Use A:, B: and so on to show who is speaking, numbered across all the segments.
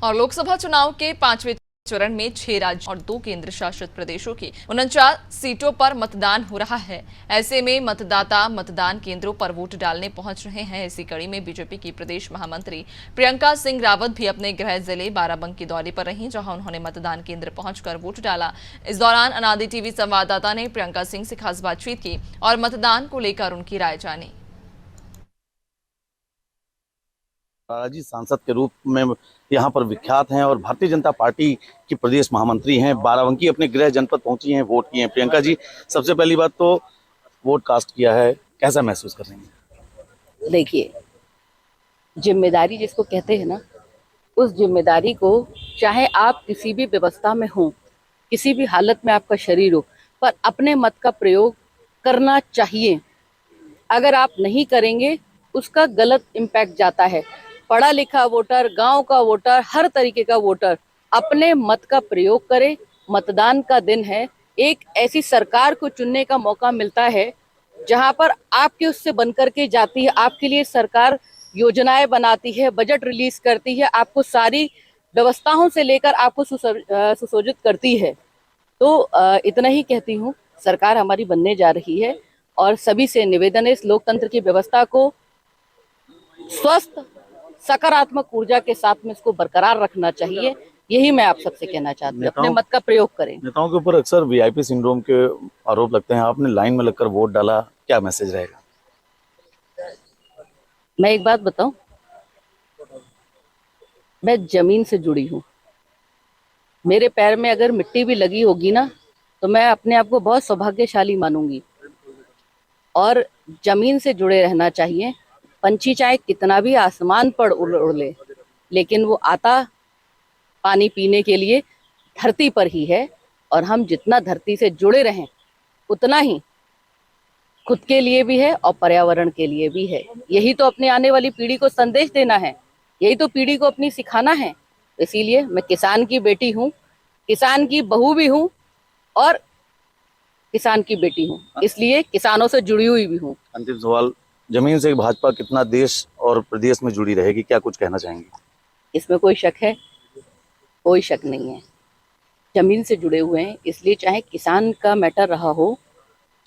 A: और लोकसभा चुनाव के 5वें चरण में 6 राज्यों और 2 केंद्र शासित प्रदेशों की 49 सीटों पर मतदान हो रहा है। ऐसे में मतदाता मतदान केंद्रों पर वोट डालने पहुंच रहे हैं। इसी कड़ी में बीजेपी की प्रदेश महामंत्री प्रियंका सिंह रावत भी अपने गृह जिले बाराबंकी दौरे पर रहीं, जहां उन्होंने मतदान केंद्र पहुंचकर वोट डाला। इस दौरान अनादि टीवी संवाददाता ने प्रियंका सिंह से खास बातचीत की और मतदान को लेकर उनकी राय जानी।
B: जी सांसद के रूप में यहाँ पर विख्यात हैं और भारतीय जनता पार्टी की प्रदेश महामंत्री हैं। बाराबंकी अपने गृह जनपद पहुंची हैं, वोट किए हैं। प्रियंका जी, सबसे पहली बात तो वोट कास्ट किया है, कैसा महसूस कर रही हैं?
C: देखिए, जिम्मेदारी जिसको कहते हैं ना, उस जिम्मेदारी को चाहे आप किसी भी व्यवस्था में हो, किसी भी हालत में आपका शरीर हो, पर अपने मत का प्रयोग करना चाहिए। अगर आप नहीं करेंगे उसका गलत इम्पैक्ट जाता है। पढ़ा लिखा वोटर, गांव का वोटर, हर तरीके का वोटर अपने मत का प्रयोग करे। मतदान का दिन है, एक ऐसी सरकार को चुनने का मौका मिलता है जहां पर आपके उससे बनकर के जाती है, आपके लिए सरकार योजनाएं बनाती है, बजट रिलीज करती है, आपको सारी व्यवस्थाओं से लेकर आपको सुशोभित करती है। तो इतना ही कहती हूँ, सरकार हमारी बनने जा रही है और सभी से निवेदन है इस लोकतंत्र की व्यवस्था को स्वस्थ सकारात्मक ऊर्जा के साथ में इसको बरकरार रखना चाहिए। यही मैं आप सबसे कहना चाहती हूँ, अपने मत का प्रयोग करें।
B: नेताओं के ऊपर अक्सर वीआईपी सिंड्रोम के आरोप लगते हैं। आपने लाइन में लगकर वोट डाला, क्या मैसेज रहेगा?
C: मैं एक बात बताऊं, मैं जमीन से जुड़ी हूँ। मेरे पैर में अगर मिट्टी भी लगी होगी ना, तो मैं अपने आप को बहुत सौभाग्यशाली मानूंगी। और जमीन से जुड़े रहना चाहिए। पंछी चाहे कितना भी आसमान पर उड़ ले, लेकिन वो आता पानी पीने के लिए धरती पर ही है। और हम जितना धरती से जुड़े रहें उतना ही खुद के लिए भी है और पर्यावरण के लिए भी है। यही तो अपने आने वाली पीढ़ी को संदेश देना है, यही तो पीढ़ी को अपनी सिखाना है। इसीलिए मैं किसान की बेटी हूँ, किसान की बहू भी हूँ और किसान की बेटी हूँ, इसलिए किसानों से जुड़ी हुई भी हूँ।
B: अंतिम सवाल, जमीन से भाजपा कितना देश और प्रदेश में जुड़ी रहेगी, क्या कुछ कहना चाहेंगे?
C: इसमें कोई शक है? कोई शक नहीं है। जमीन से जुड़े हुए हैं, इसलिए चाहे किसान का मैटर रहा हो,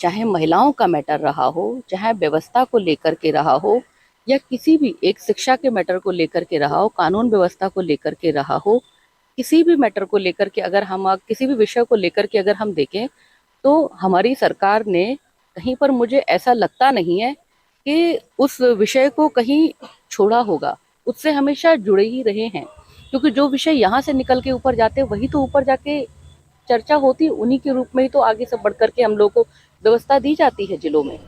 C: चाहे महिलाओं का मैटर रहा हो, चाहे व्यवस्था को लेकर के रहा हो, या किसी भी एक शिक्षा के मैटर को लेकर के रहा हो, कानून व्यवस्था को लेकर के रहा हो, किसी भी मैटर को लेकर के अगर हम किसी भी विषय को लेकर के अगर हम देखें, तो हमारी सरकार ने कहीं पर, मुझे ऐसा लगता नहीं है कि उस विषय को कहीं छोड़ा होगा। उससे हमेशा जुड़े ही रहे हैं, क्योंकि जो विषय यहाँ से निकल के ऊपर जाते हैं वही तो ऊपर जाके चर्चा होती है, उन्हीं के रूप में ही तो आगे से बढ़ करके हम लोग को व्यवस्था दी जाती है जिलों में।